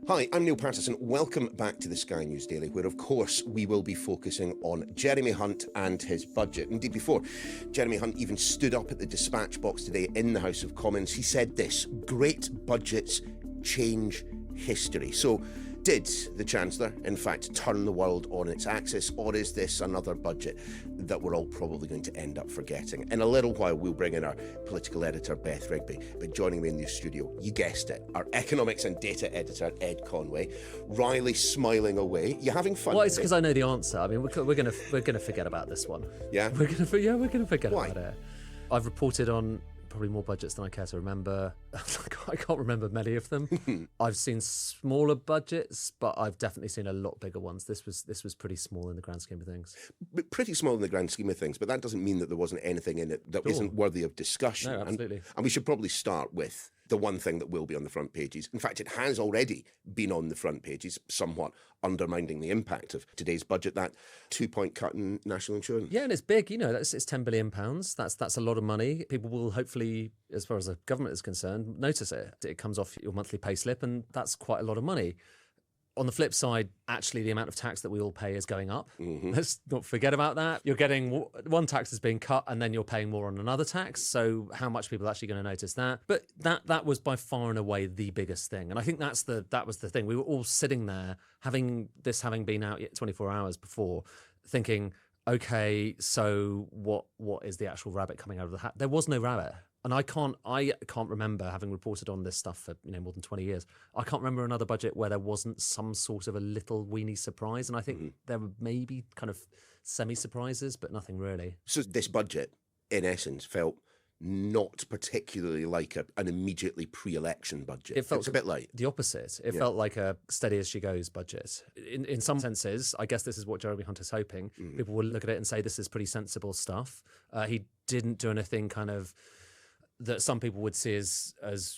Hi, I'm Niall Paterson. Welcome back to the Sky News Daily, where, of course, we will be focusing on Jeremy Hunt and his budget. Indeed, before Jeremy Hunt even stood up at the dispatch box today in the House of Commons, he said this: great budgets change history. So, did the Chancellor, in fact, turn the world on its axis, or is this another budget that we're all probably going to end up forgetting? In a little while, we'll bring in our political editor, Beth Rigby. But joining me in the studio, you guessed it, our economics and data editor, Ed Conway. Riley smiling away. You having fun? Well, it's because I know the answer. I mean, we're gonna forget about this one. Yeah? We're gonna forget Why? about it. I've reported on probably more budgets than I care to remember. I can't remember many of them. I've seen smaller budgets, but I've definitely seen a lot bigger ones. This was pretty small in the grand scheme of things. But pretty small in the grand scheme of things, but that doesn't mean that there wasn't anything in it that isn't worthy of discussion. No, absolutely. And we should probably start with the one thing that will be on the front pages. In fact, it has already been on the front pages, somewhat undermining the impact of today's budget, that 2-point cut in national insurance. Yeah, and it's big. It's £10 billion. That's a lot of money. People will hopefully, as far as the government is concerned, notice it. It comes off your monthly pay slip, and that's quite a lot of money. On the flip side, actually, the amount of tax that we all pay is going up. Mm-hmm. Let's not forget about that. You're getting one tax is being cut, and then you're paying more on another tax. So how much people are actually going to notice that? But that was by far and away the biggest thing. And I think that was the thing. We were all sitting there, having been out 24 hours before, thinking, okay, so what is the actual rabbit coming out of the hat? There was no rabbit. And I can't remember, having reported on this stuff for more than 20 years, I can't remember another budget where there wasn't some sort of a little weeny surprise. And I think there were maybe kind of semi-surprises, but nothing really. So this budget, in essence, felt not particularly like an immediately pre-election budget. It felt a bit like the opposite. It felt like a steady as she goes budget. In some senses, I guess this is what Jeremy Hunt is hoping. People will look at it and say this is pretty sensible stuff. He didn't do anything kind of that some people would see as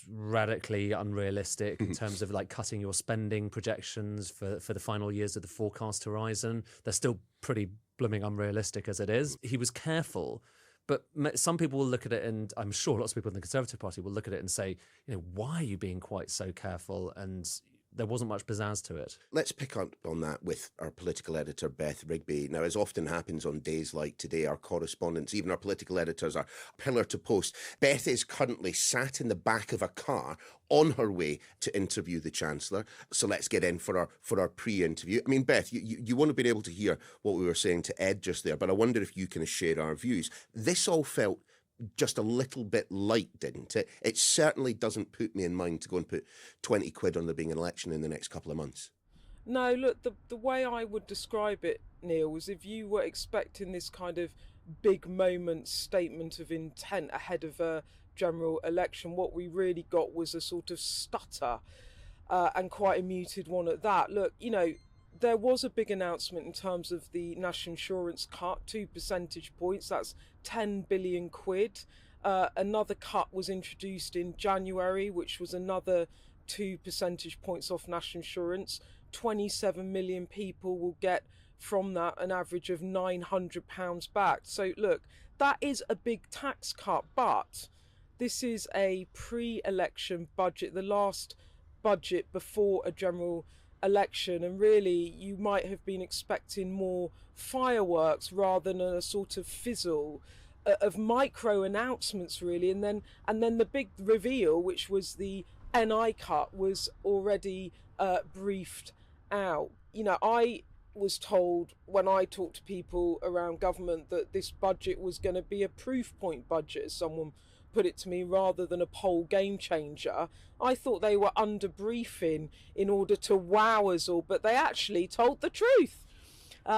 radically unrealistic in terms of like cutting your spending projections for the final years of the forecast horizon. They're still pretty blooming unrealistic as it is. He was careful, but some people will look at it, and I'm sure lots of people in the Conservative Party will look at it and say, why are you being quite so careful? And there wasn't much pizzazz to it. Let's pick up on that with our political editor, Beth Rigby. Now, as often happens on days like today, our correspondents, even our political editors, are pillar to post. Beth is currently sat in the back of a car on her way to interview the Chancellor. So let's get in for our pre-interview. I mean, Beth, you won't have been able to hear what we were saying to Ed just there, but I wonder if you can share our views. This all felt just a little bit light, didn't it? It certainly doesn't put me in mind to go and put 20 quid on there being an election in the next couple of months. No, look, the way I would describe it, Neil, was if you were expecting this kind of big moment statement of intent ahead of a general election, what we really got was a sort of stutter, and quite a muted one at that. Look, there was a big announcement in terms of the national insurance cut, 2 percentage points, that's 10 billion quid. Another cut was introduced in January, which was another 2 percentage points off national insurance. 27 million people will get from that an average of £900 back. So look, that is a big tax cut, but this is a pre-election budget, the last budget before a general election, and really you might have been expecting more fireworks rather than a sort of fizzle of micro announcements, really, and then the big reveal, which was the NI cut, was already briefed out. I was told when I talked to people around government that this budget was going to be a proof point budget, as someone put it to me, rather than a poll game changer. I thought they were under briefing in order to wow us all, but they actually told the truth.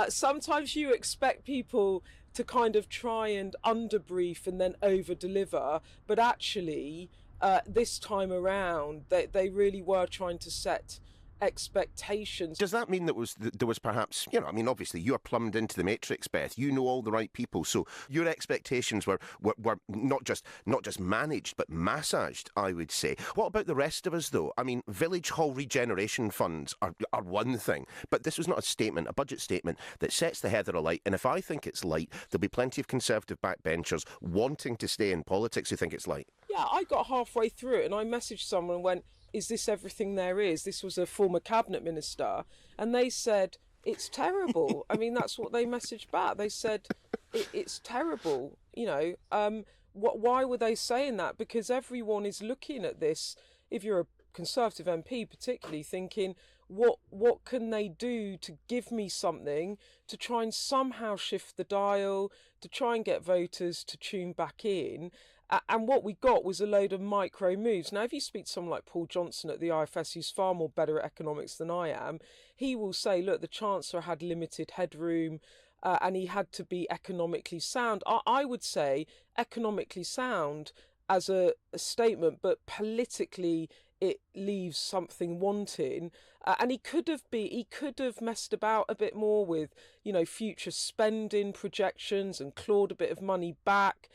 Sometimes you expect people to kind of try and under brief and then over deliver, but actually this time around they really were trying to set expectations. Does that mean that there was perhaps, obviously you're plumbed into the matrix, Beth. You know all the right people, so your expectations were not just managed but massaged, I would say. What about the rest of us, though? I mean, village hall regeneration funds are one thing, but this was not a budget statement that sets the heather alight. And if I think it's light, there'll be plenty of Conservative backbenchers wanting to stay in politics who think it's light. Yeah, I got halfway through it and I messaged someone and went, is this everything there is? This was a former cabinet minister, and they said it's terrible. I mean, that's what they messaged back. They said it's terrible. Why were they saying that? Because everyone is looking at this. If you're a Conservative MP, particularly, thinking, what can they do to give me something to try and somehow shift the dial, to try and get voters to tune back in? And what we got was a load of micro moves. Now, if you speak to someone like Paul Johnson at the IFS, who's far more better at economics than I am, he will say, look, the Chancellor had limited headroom and he had to be economically sound. I would say economically sound as a statement, but politically it leaves something wanting. And he could have messed about a bit more with, future spending projections and clawed a bit of money back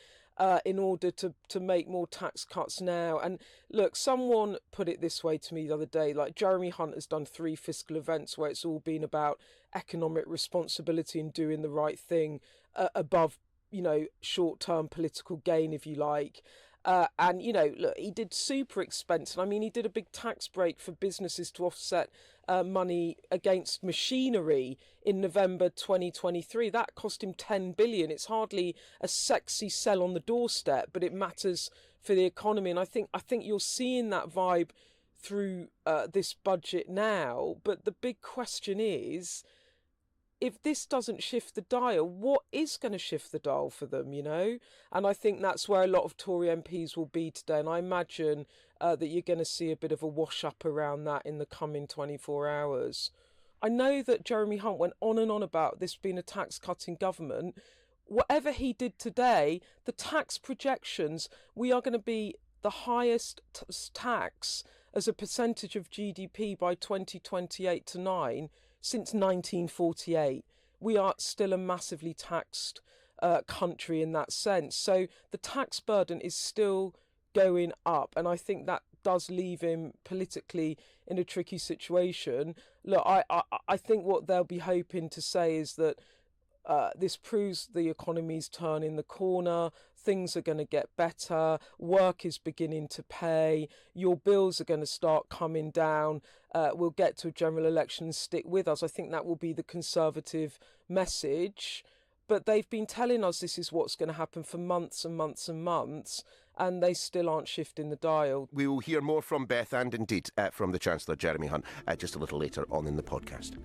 in order to make more tax cuts now. And look, someone put it this way to me the other day, like Jeremy Hunt has done 3 fiscal events where it's all been about economic responsibility and doing the right thing above, short-term political gain, if you like. And, look, he did super expensive. I mean, he did a big tax break for businesses to offset money against machinery in November 2023. That cost him 10 billion. It's hardly a sexy sell on the doorstep, but it matters for the economy. And I think you're seeing that vibe through this budget now. But the big question is, if this doesn't shift the dial, what is going to shift the dial for them, And I think that's where a lot of Tory MPs will be today. And I imagine that you're going to see a bit of a wash up around that in the coming 24 hours. I know that Jeremy Hunt went on and on about this being a tax-cutting government. Whatever he did today, the tax projections, we are going to be the highest tax as a percentage of GDP by 2028 to 9 since 1948. We are still a massively taxed country in that sense. So the tax burden is still going up. And I think that does leave him politically in a tricky situation. Look, I think what they'll be hoping to say is that this proves the economy's turning the corner, things are going to get better, work is beginning to pay, your bills are going to start coming down, we'll get to a general election and stick with us. I think that will be the Conservative message. But they've been telling us this is what's going to happen for months and months and months, and they still aren't shifting the dial. We will hear more from Beth and indeed from the Chancellor, Jeremy Hunt, just a little later on in the podcast.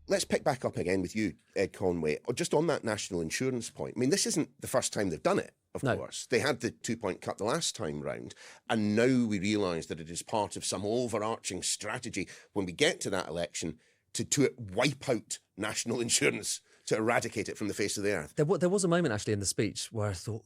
Let's pick back up again with you, Ed Conway, just on that national insurance point. I mean, this isn't the first time they've done it, of course. They had the 2-point cut the last time round, and now we realise that it is part of some overarching strategy when we get to that election to wipe out national insurance, to eradicate it from the face of the earth. There was a moment actually in the speech where I thought,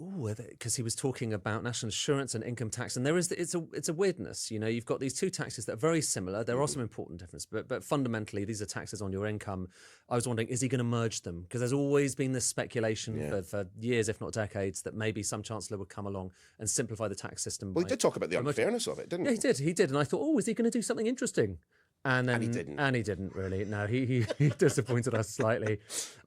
because he was talking about national insurance and income tax, and it's a weirdness. You've got these two taxes that are very similar. There are some important differences, but fundamentally these are taxes on your income. I was wondering, is he going to merge them? Because there's always been this speculation for years, if not decades, that maybe some chancellor would come along and simplify the tax system. Well, he did talk about the unfairness of it, didn't he? Yeah, he did. And I thought, is he going to do something interesting? And he didn't. And he didn't really. No, he disappointed us slightly.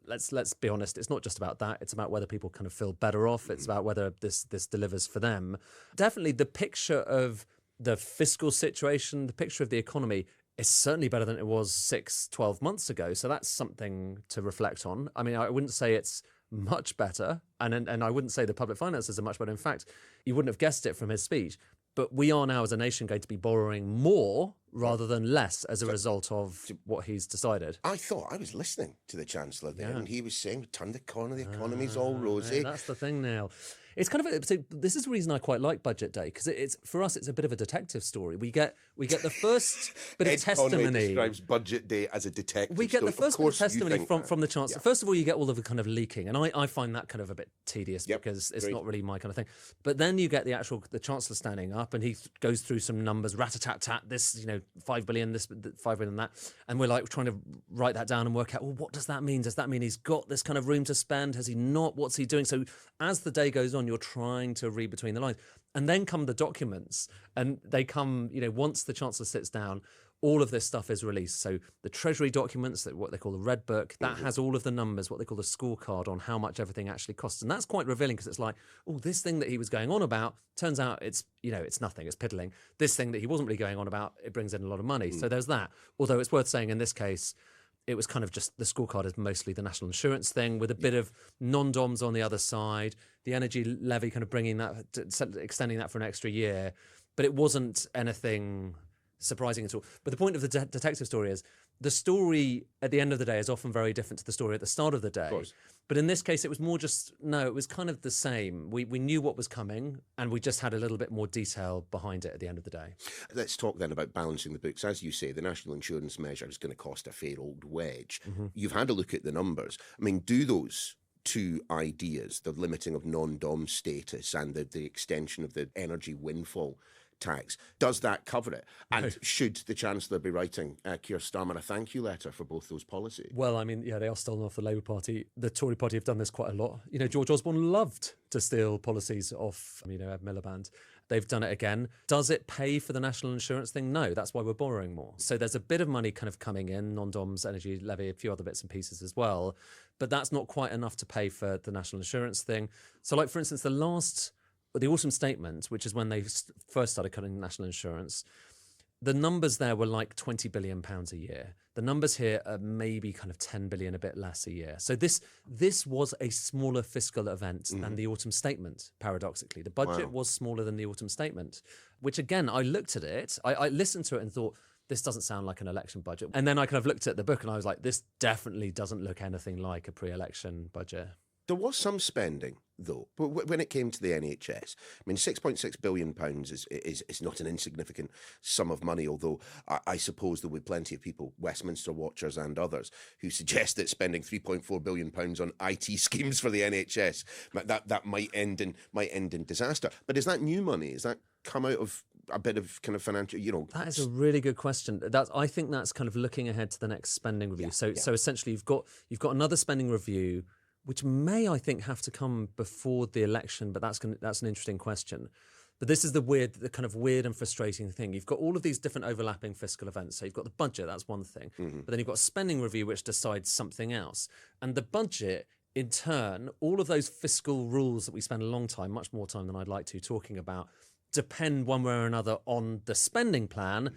Let's be honest. It's not just about that. It's about whether people kind of feel better off. It's about whether this delivers for them. Definitely, the picture of the fiscal situation, the picture of the economy, is certainly better than it was 6-12 months ago. So that's something to reflect on. I mean, I wouldn't say it's much better, and I wouldn't say the public finances are much better. In fact, you wouldn't have guessed it from his speech. But we are now, as a nation, going to be borrowing more rather than less as a result of what he's decided. I thought I was listening to the Chancellor there, and he was saying, turn the corner, the economy's all rosy. That's the thing now. It's kind of so this is the reason I quite like Budget Day, because it's for us it's a bit of a detective story. We get the first bit of testimony. Conway describes Budget Day as a detective We get story. the first bit of testimony from the Chancellor. Yeah. First of all, you get all of the kind of leaking, and I find that kind of a bit tedious because it's not really my kind of thing. But then you get the Chancellor standing up, and he goes through some numbers, rat-a-tat-tat, this 5 billion, this 5 billion, that, and we're like trying to write that down and work out, well, what does that mean? Does that mean he's got this kind of room to spend? Has he not? What's he doing? So as the day goes on, you're trying to read between the lines. And then come the documents, and they come, once the Chancellor sits down, all of this stuff is released. So the Treasury documents, what they call the Red Book, that has all of the numbers, what they call the scorecard on how much everything actually costs. And that's quite revealing because it's like, oh, this thing that he was going on about, turns out it's nothing, it's piddling. This thing that he wasn't really going on about, it brings in a lot of money. So there's that. Although it's worth saying in this case, it was kind of just the scorecard is mostly the national insurance thing with a bit of non-DOMs on the other side, the energy levy kind of bringing that, extending that for an extra year. But it wasn't anything surprising at all. But the point of the detective story is the story at the end of the day is often very different to the story at the start of the day. But in this case, it was more just, no, it was kind of the same. We knew what was coming and we just had a little bit more detail behind it at the end of the day. Let's talk then about balancing the books. As you say, the national insurance measure is going to cost a fair old wedge. You've had a look at the numbers. I mean, do those two ideas, the limiting of non-dom status and the extension of the energy windfall tax, does that cover it? And should the Chancellor be writing Keir Starmer a thank you letter for both those policies? Well, I mean, yeah, they are stolen off the Labour Party. The Tory Party have done this quite a lot. George Osborne loved to steal policies off, Ed Miliband. They've done it again. Does it pay for the national insurance thing? No, that's why we're borrowing more. So there's a bit of money kind of coming in, non-DOMs, energy levy, a few other bits and pieces as well. But that's not quite enough to pay for the national insurance thing. So like, for instance, the autumn statement, which is when they first started cutting national insurance, the numbers there were like £20 billion a year. The numbers here are maybe kind of 10 billion, a bit less a year. So this was a smaller fiscal event than the autumn statement, paradoxically. The budget was smaller than the autumn statement, which again, I looked at it, I listened to it and thought, this doesn't sound like an election budget. And then I kind of looked at the book and I was like, this definitely doesn't look anything like a pre-election budget. There was some spending, though, when it came to the NHS. I mean, £6.6 billion is not an insignificant sum of money, although I suppose there will be plenty of people, Westminster watchers and others, who suggest that spending £3.4 billion on IT schemes for the NHS, that might end in disaster. But is that new money? Is that come out of a bit of kind of financial, That is a really good question. I think that's kind of looking ahead to the next spending review. So essentially you've got another spending review, which may, I think, have to come before the election, but that's an interesting question. But this is the kind of weird and frustrating thing. You've got all of these different overlapping fiscal events. So you've got the budget, that's one thing. But then you've got a spending review, which decides something else. And the budget, in turn, all of those fiscal rules that we spend a long time, much more time than I'd like to, talking about, depend one way or another on the spending plan,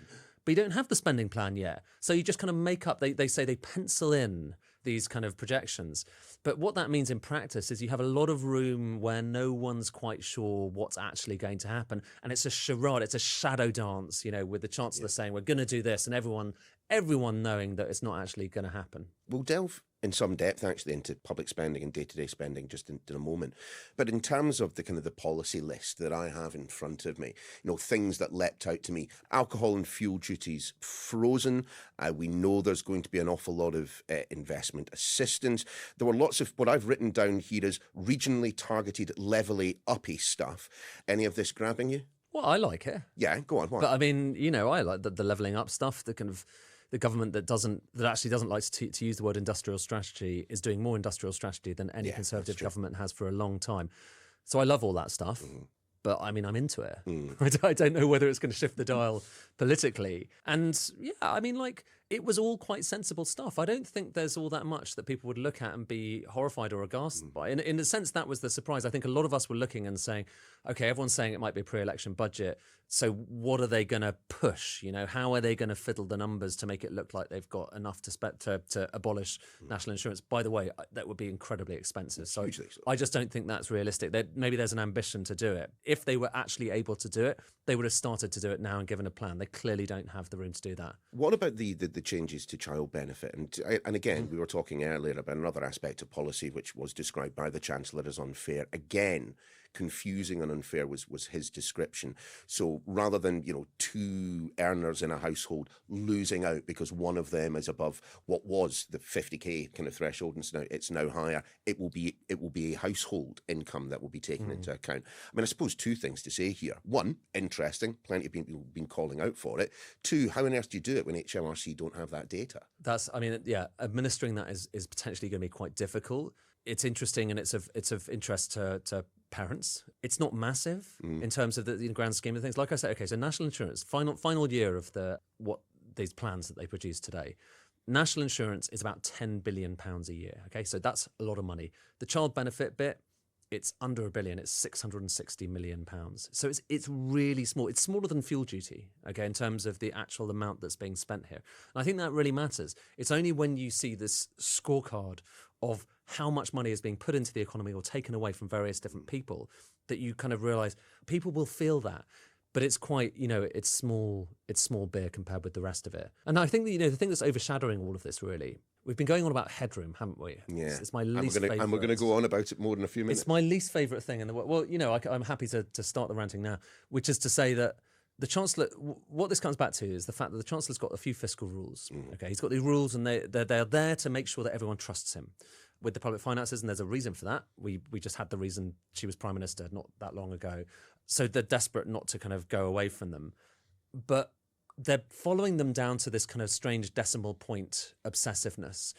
but you don't have the spending plan yet. So you just kind of make up, they say they pencil in these kind of projections. But what that means in practice is you have a lot of room where no one's quite sure what's actually going to happen. And it's a charade, it's a shadow dance, with the Chancellor saying, we're going to do this, and everyone knowing that it's not actually going to happen. We'll delve in some depth actually into public spending and day-to-day spending just in a moment. But in terms of the kind of the policy list that I have in front of me, things that leapt out to me, alcohol and fuel duties frozen. We know there's going to be an awful lot of investment assistance. There were lots of what I've written down here is regionally targeted, levelly uppy stuff. Any of this grabbing you? Well, I like it. Yeah, go on. Why? But I mean, I like the levelling up stuff, the kind of the government that actually doesn't like to use the word industrial strategy is doing more industrial strategy than any Conservative government has for a long time. So I love all that stuff. But I mean, I'm into it. I don't know whether it's going to shift the dial politically. And it was all quite sensible stuff. I don't think there's all that much that people would look at and be horrified or aghast by. In a sense, that was the surprise. I think a lot of us were looking and saying, okay, everyone's saying it might be a pre-election budget. So what are they going to push? How are they going to fiddle the numbers to make it look like they've got enough to abolish national insurance? By the way, that would be incredibly expensive. So I just don't think that's realistic. Maybe there's an ambition to do it. If they were actually able to do it, they would have started to do it now and given a plan. They clearly don't have the room to do that. What about the changes to child benefit? And again, we were talking earlier about another aspect of policy which was described by the Chancellor as unfair. Again, confusing and unfair was his description. So rather than, two earners in a household losing out because one of them is above what was the 50k kind of threshold and it's now higher, it will be a household income that will be taken into account. I mean, I suppose two things to say here. One, interesting, plenty of people have been calling out for it. Two, how on earth do you do it when HMRC don't have that data? Administering that is potentially going to be quite difficult. It's interesting and it's of interest to parents. It's not massive in terms of the grand scheme of things. Like I said, okay, so national insurance, final year of these plans that they produce today. National insurance is about £10 billion a year. Okay, so that's a lot of money. The child benefit bit, it's under £1 billion. It's £660 million. So it's really small. It's smaller than fuel duty, okay, in terms of the actual amount that's being spent here. And I think that really matters. It's only when you see this scorecard of how much money is being put into the economy or taken away from various different people that you kind of realise people will feel that. But it's quite, it's small beer compared with the rest of it. And I think that, the thing that's overshadowing all of this, really, we've been going on about headroom, haven't we? Yeah. It's my least favourite. And we're going to go on about it more in a few minutes. It's my least favourite thing in the world. Well, I'm happy to start the ranting now, which is to say that the Chancellor, what this comes back to is the fact that the Chancellor's got a few fiscal rules. Okay, he's got these rules and they're there to make sure that everyone trusts him with the public finances, and there's a reason for that. We just had the reason she was Prime Minister not that long ago. So they're desperate not to kind of go away from them. But they're following them down to this kind of strange decimal point obsessiveness.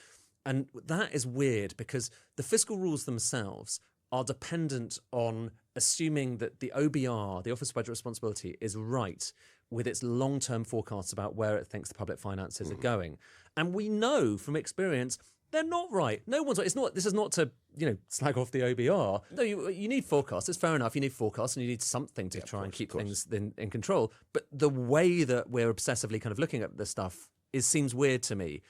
And that is weird because the fiscal rules themselves are dependent on assuming that the OBR, the Office of Budget Responsibility, is right with its long-term forecasts about where it thinks the public finances are going. And we know from experience they're not right. No one's right. This is not to, slag off the OBR. No, you need forecasts. It's fair enough. You need forecasts and you need something to try and keep things in control. But the way that we're obsessively kind of looking at this stuff seems weird to me.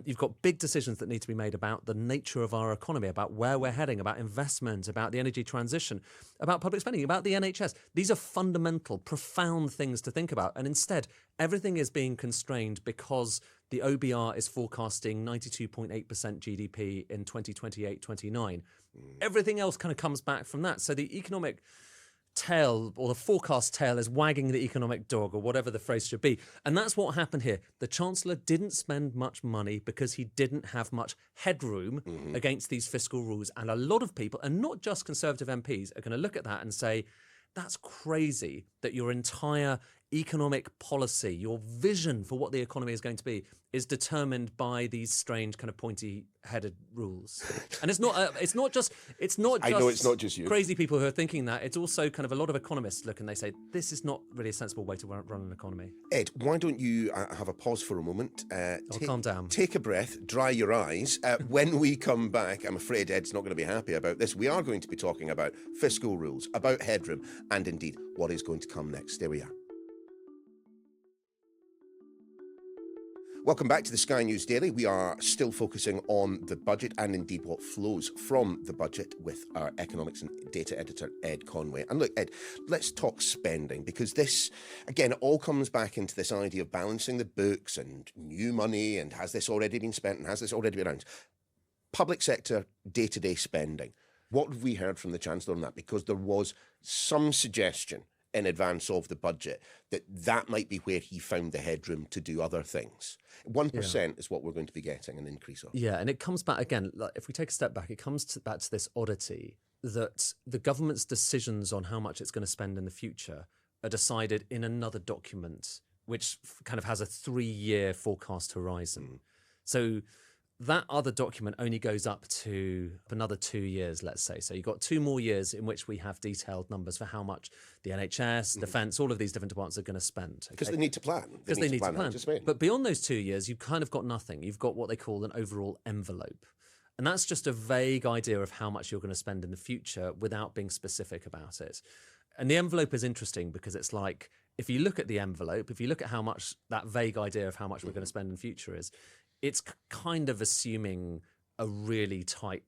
You've got big decisions that need to be made about the nature of our economy, about where we're heading, about investment, about the energy transition, about public spending, about the NHS. These are fundamental, profound things to think about. And instead, everything is being constrained because the OBR is forecasting 92.8% GDP in 2028-29. Everything else kind of comes back from that. So the economic tail or the forecast tail is wagging the economic dog or whatever the phrase should be. And that's what happened here. The Chancellor didn't spend much money because he didn't have much headroom against these fiscal rules. And a lot of people, and not just Conservative MPs, are going to look at that and say, that's crazy that your entire economic policy, your vision for what the economy is going to be, is determined by these strange kind of pointy-headed rules. And it's not just I know it's not just you. Crazy people who are thinking that. It's also kind of a lot of economists look and they say this is not really a sensible way to run an economy. Ed, why don't you have a pause for a moment? Calm down. Take a breath, dry your eyes. When we come back, I'm afraid Ed's not going to be happy about this. We are going to be talking about fiscal rules, about headroom, and indeed what is going to come next. There we are. Welcome back to the Sky News Daily. We are still focusing on the budget and indeed what flows from the budget with our economics and data editor, Ed Conway. And look, Ed, let's talk spending, because this, again, all comes back into this idea of balancing the books and new money and has this already been spent and has this already been announced. Public sector day-to-day spending. What have we heard from the Chancellor on that? Because there was some suggestion in advance of the budget that might be where he found the headroom to do other things. 1% is what we're going to be getting an increase of. Yeah, and it comes back again, like, if we take a step back, it comes back to this oddity that the government's decisions on how much it's going to spend in the future are decided in another document, which kind of has a 3-year forecast horizon. So that other document only goes up to another 2 years, let's say. So you've got 2 more years in which we have detailed numbers for how much the NHS, defence, all of these different departments are going to spend. Because they need to plan. Because they need to plan. But beyond those 2 years, you've kind of got nothing. You've got what they call an overall envelope. And that's just a vague idea of how much you're going to spend in the future without being specific about it. And the envelope is interesting because it's like, if you look at the envelope, if you look at how much that vague idea of how much we're going to spend in the future is, it's kind of assuming a really tight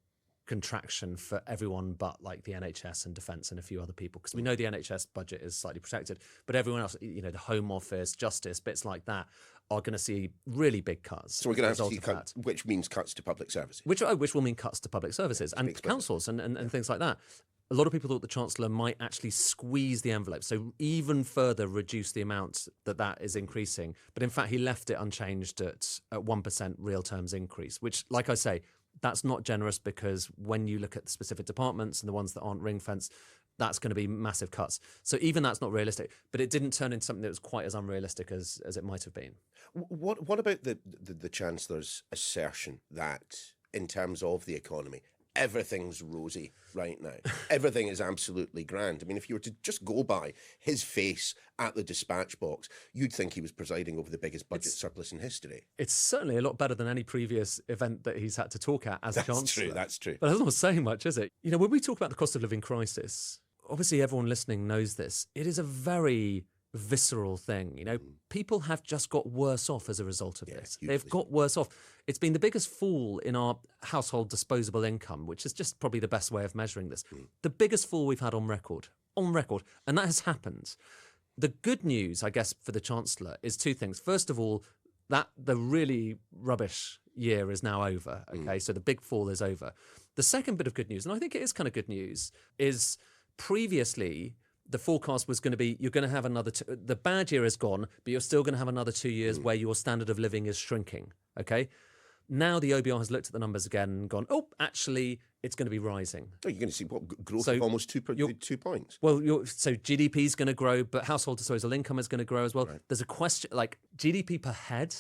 contraction for everyone but like the NHS and defence and a few other people, because we know the NHS budget is slightly protected, but everyone else, the Home Office, Justice, bits like that, are going to see really big cuts. So we're going to have to see cuts, which means cuts to public services. Which will mean cuts to public services and councils and things like that. A lot of people thought the Chancellor might actually squeeze the envelope, so even further reduce the amount that is increasing. But in fact, he left it unchanged at 1% real terms increase, which, like I say, that's not generous, because when you look at the specific departments and the ones that aren't ring-fenced, that's going to be massive cuts. So even that's not realistic, but it didn't turn into something that was quite as unrealistic as it might have been. What about the Chancellor's assertion that, in terms of the economy, everything's rosy right now. Everything is absolutely grand. I mean, if you were to just go by his face at the dispatch box, you'd think he was presiding over the biggest budget surplus in history. It's certainly a lot better than any previous event that he's had to talk at as chancellor. That's true. But that's not saying much, is it? You know, when we talk about the cost of living crisis, obviously everyone listening knows this. It is a very visceral thing. You know, people have just got worse off as a result of this. They've got worse off. It's been the biggest fall in our household disposable income, which is just probably the best way of measuring this. The biggest fall we've had on record, and that has happened. The good news, I guess, for the Chancellor is two things. First of all, that the really rubbish year is now over. Okay, so the big fall is over. The second bit of good news, and I think it is kind of good news, is previously the forecast was going to be you're going to have another the bad year is gone, but you're still going to have another 2 years where your standard of living is shrinking. Okay, now the OBR has looked at the numbers again and gone, oh, actually it's going to be rising. Oh, you're going to see what growth of almost 2 points. Well, so GDP is going to grow, but household disposable income is going to grow as well. Right. There's a question like GDP per head.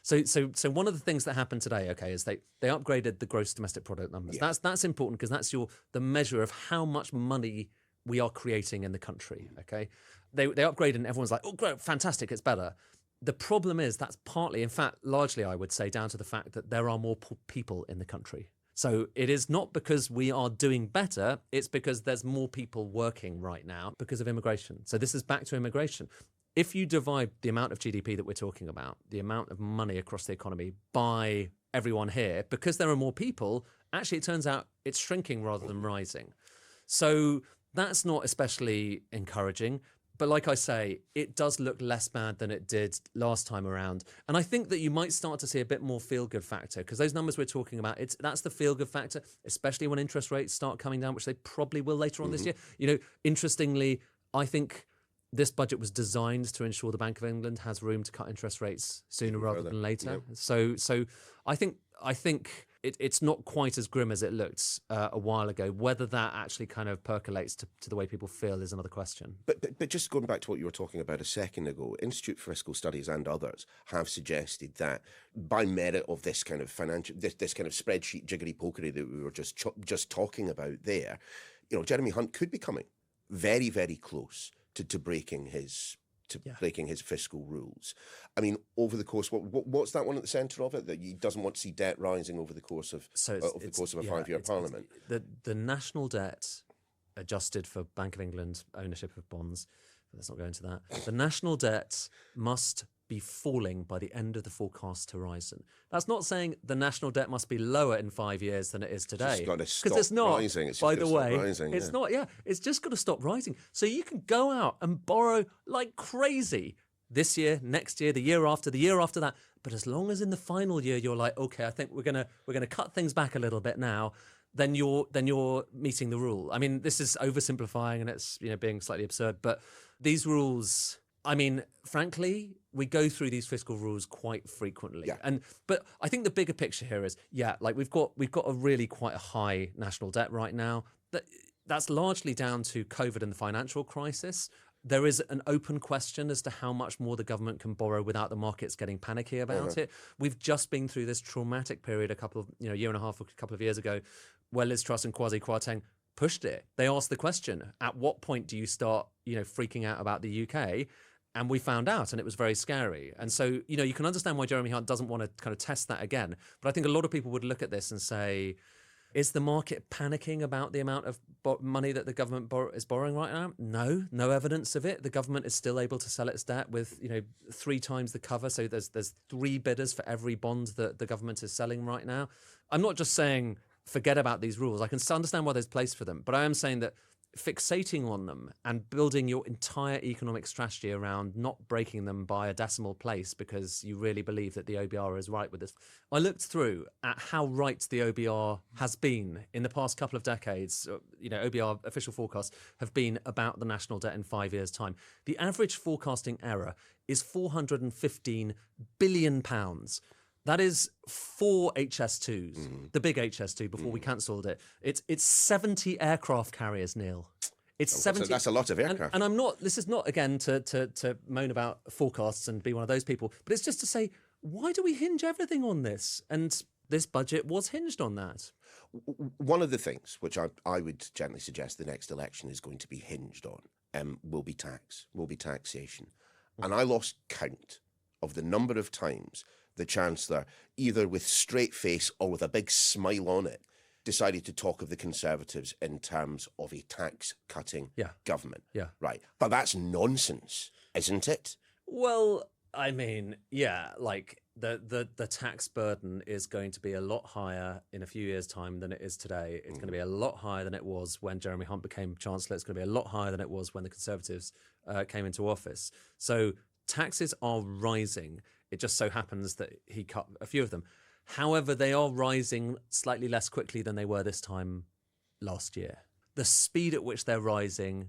So one of the things that happened today, okay, is they upgraded the gross domestic product numbers. Yeah. That's important because that's the measure of how much money we are creating in the country, okay? They upgraded and everyone's like, oh, great, fantastic, it's better. The problem is that's partly, in fact, largely, I would say, down to the fact that there are more people in the country. So it is not because we are doing better, it's because there's more people working right now because of immigration. So this is back to immigration. If you divide the amount of GDP that we're talking about, the amount of money across the economy by everyone here, because there are more people, actually it turns out it's shrinking rather than rising. So that's not especially encouraging. But like I say, it does look less bad than it did last time around. And I think that you might start to see a bit more feel-good factor because those numbers we're talking about, that's the feel-good factor, especially when interest rates start coming down, which they probably will later on this year. You know, interestingly, I think this budget was designed to ensure the Bank of England has room to cut interest rates sooner rather than later. Yep. So I think it's not quite as grim as it looked a while ago. Whether that actually kind of percolates to the way people feel is another question. But just going back to what you were talking about a second ago, Institute for Fiscal Studies and others have suggested that by merit of this kind of this kind of spreadsheet jiggery pokery that we were just talking about there, you know, Jeremy Hunt could be coming very, very close to breaking his fiscal rules. I mean, over the course, what's that one at the centre of it? That he doesn't want to see debt rising over the course of a 5-year parliament. The national debt adjusted for Bank of England ownership of bonds. Let's not go into that. The national debt must be falling by the end of the forecast horizon. That's not saying the national debt must be lower in 5 years than it is today. Because it's not. By the way, it's not. Yeah, it's just got to stop rising. So you can go out and borrow like crazy this year, next year, the year after that. But as long as in the final year you're like, okay, I think we're gonna cut things back a little bit now, then you're meeting the rule. I mean, this is oversimplifying and it's being slightly absurd, but these rules. I mean, frankly, we go through these fiscal rules quite frequently. Yeah. But I think the bigger picture here is, like we've got a really quite a high national debt right now. That's largely down to COVID and the financial crisis. There is an open question as to how much more the government can borrow without the markets getting panicky about it. We've just been through this traumatic period a year and a half, a couple of years ago, where Liz Truss and Kwasi Kwarteng pushed it. They asked the question, at what point do you start, freaking out about the UK? And we found out, and it was very scary. And so, you can understand why Jeremy Hunt doesn't want to kind of test that again. But I think a lot of people would look at this and say, is the market panicking about the amount of money that the government is borrowing right now? No evidence of it. The government is still able to sell its debt with, 3 times the cover. So there's 3 bidders for every bond that the government is selling right now. I'm not just saying forget about these rules. I can understand why there's place for them. But I am saying that fixating on them and building your entire economic strategy around not breaking them by a decimal place because you really believe that the OBR is right with this. I looked through at how right the OBR has been in the past couple of decades. OBR official forecasts have been about the national debt in 5 years' time. The average forecasting error is £415 billion. That is 4 HS2s, the big HS2 before we cancelled it. It's 70 aircraft carriers, Neil. It's 70. That's a lot of aircraft. And this is not, again, to moan about forecasts and be one of those people, but it's just to say, why do we hinge everything on this? And this budget was hinged on that. One of the things which I would gently suggest the next election is going to be hinged on will be taxation. And I lost count of the number of times the Chancellor, either with straight face or with a big smile on it, decided to talk of the Conservatives in terms of a tax-cutting government. Yeah. Right. But that's nonsense, isn't it? Well, I mean, yeah, like the tax burden is going to be a lot higher in a few years' time than it is today. It's going to be a lot higher than it was when Jeremy Hunt became Chancellor. It's going to be a lot higher than it was when the Conservatives came into office. So taxes are rising. It just so happens that he cut a few of them. However, they are rising slightly less quickly than they were this time last year. The speed at which they're rising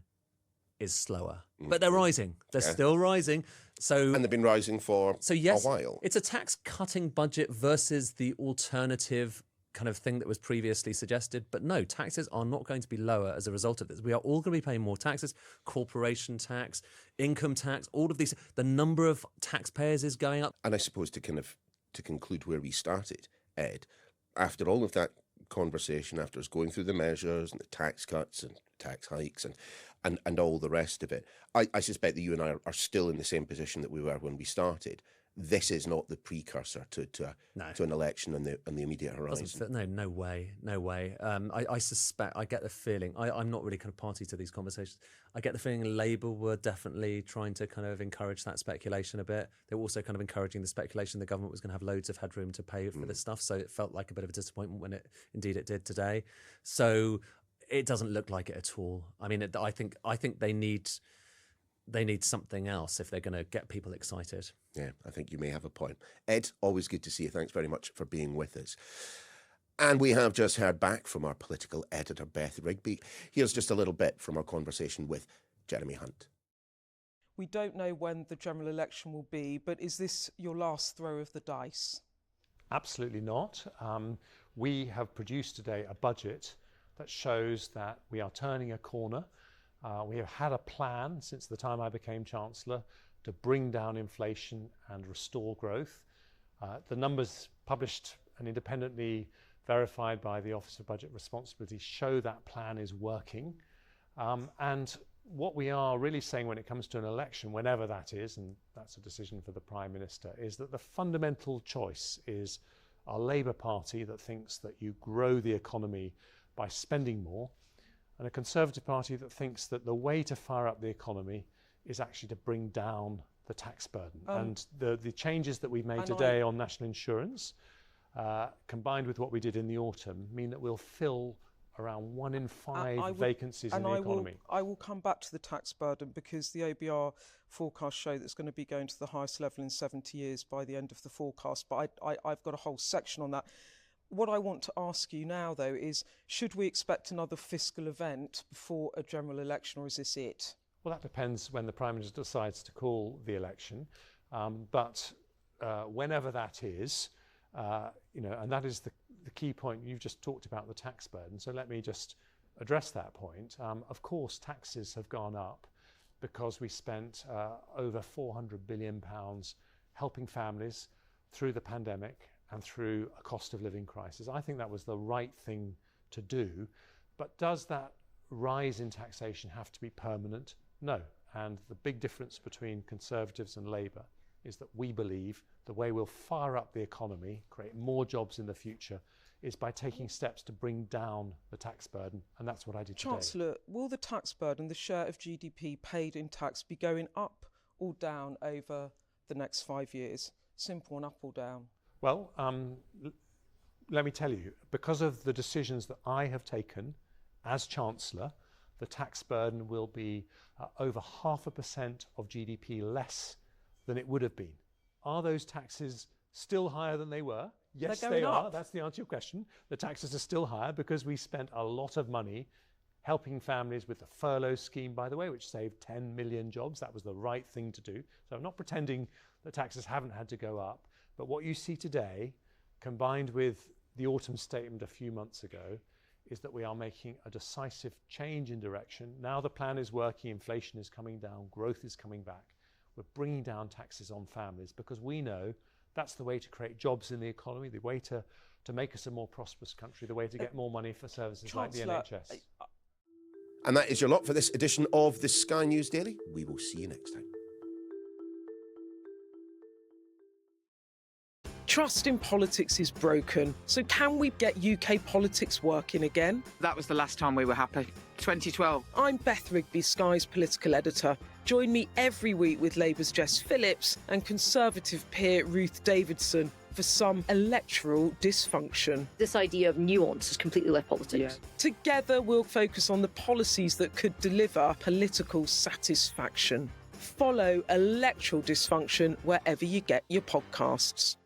is slower, but they're rising. They're still rising. So, and they've been rising for a while. It's a tax-cutting budget versus the alternative kind of thing that was previously suggested. But no, taxes are not going to be lower as a result of this. We are all going to be paying more taxes, corporation tax, income tax, all of these. The number of taxpayers is going up. And I suppose to conclude where we started, Ed, after all of that conversation, after us going through the measures and the tax cuts and tax hikes and all the rest of it, I suspect that you and I are still in the same position that we were when we started. This is not the precursor to an election on the immediate horizon. No way. I suspect, I get the feeling, I'm not really kind of party to these conversations. I get the feeling Labour were definitely trying to kind of encourage that speculation a bit. They were also kind of encouraging the speculation the government was going to have loads of headroom to pay for this stuff. So it felt like a bit of a disappointment when it did today. So it doesn't look like it at all. I mean, I think they need something else if they're going to get people excited. Yeah, I think you may have a point. Ed, always good to see you. Thanks very much for being with us. And we have just heard back from our political editor, Beth Rigby. Here's just a little bit from our conversation with Jeremy Hunt. We don't know when the general election will be, but is this your last throw of the dice? Absolutely not. We have produced today a budget that shows that we are turning a corner. We have had a plan since the time I became Chancellor to bring down inflation and restore growth. The numbers published and independently verified by the Office of Budget Responsibility show that plan is working. And what we are really saying when it comes to an election, whenever that is, and that's a decision for the Prime Minister, is that the fundamental choice is a Labour Party that thinks that you grow the economy by spending more, and a Conservative Party that thinks that the way to fire up the economy is actually to bring down the tax burden. And the changes that we've made today on national insurance, combined with what we did in the autumn, mean that we'll fill around 1 in 5 vacancies in the economy. I will come back to the tax burden because the OBR forecasts show that it's going to be going to the highest level in 70 years by the end of the forecast. But I've got a whole section on that. What I want to ask you now, though, is should we expect another fiscal event before a general election, or is this it? Well, that depends when the Prime Minister decides to call the election. But whenever that is, and that is the key point. You've just talked about the tax burden. So let me just address that point. Of course, taxes have gone up because we spent over £400 billion helping families through the pandemic and through a cost of living crisis. I think that was the right thing to do. But does that rise in taxation have to be permanent? No. And the big difference between Conservatives and Labour is that we believe the way we'll fire up the economy, create more jobs in the future, is by taking steps to bring down the tax burden. And that's what I did today. Chancellor, will the tax burden, the share of GDP paid in tax, be going up or down over the next 5 years? Simple, and up or down? Well, let me tell you, because of the decisions that I have taken as Chancellor, the tax burden will be over 0.5% of GDP less than it would have been. Are those taxes still higher than they were? Yes, they are. That's the answer to your question. The taxes are still higher because we spent a lot of money helping families with the furlough scheme, by the way, which saved 10 million jobs. That was the right thing to do. So I'm not pretending that taxes haven't had to go up. But what you see today, combined with the autumn statement a few months ago, is that we are making a decisive change in direction. Now the plan is working, inflation is coming down, growth is coming back. We're bringing down taxes on families because we know That's the way to create jobs in the economy, the way to make us a more prosperous country, the way to get more money for services like the NHS. And that is your lot for this edition of the Sky News Daily. We will see you next time. Trust in politics is broken. So can we get UK politics working again? That was the last time we were happy. 2012. I'm Beth Rigby, Sky's political editor. Join me every week with Labour's Jess Phillips and Conservative peer Ruth Davidson for some electoral dysfunction. This idea of nuance has completely left politics. Yeah. Together, we'll focus on the policies that could deliver political satisfaction. Follow Electoral Dysfunction wherever you get your podcasts.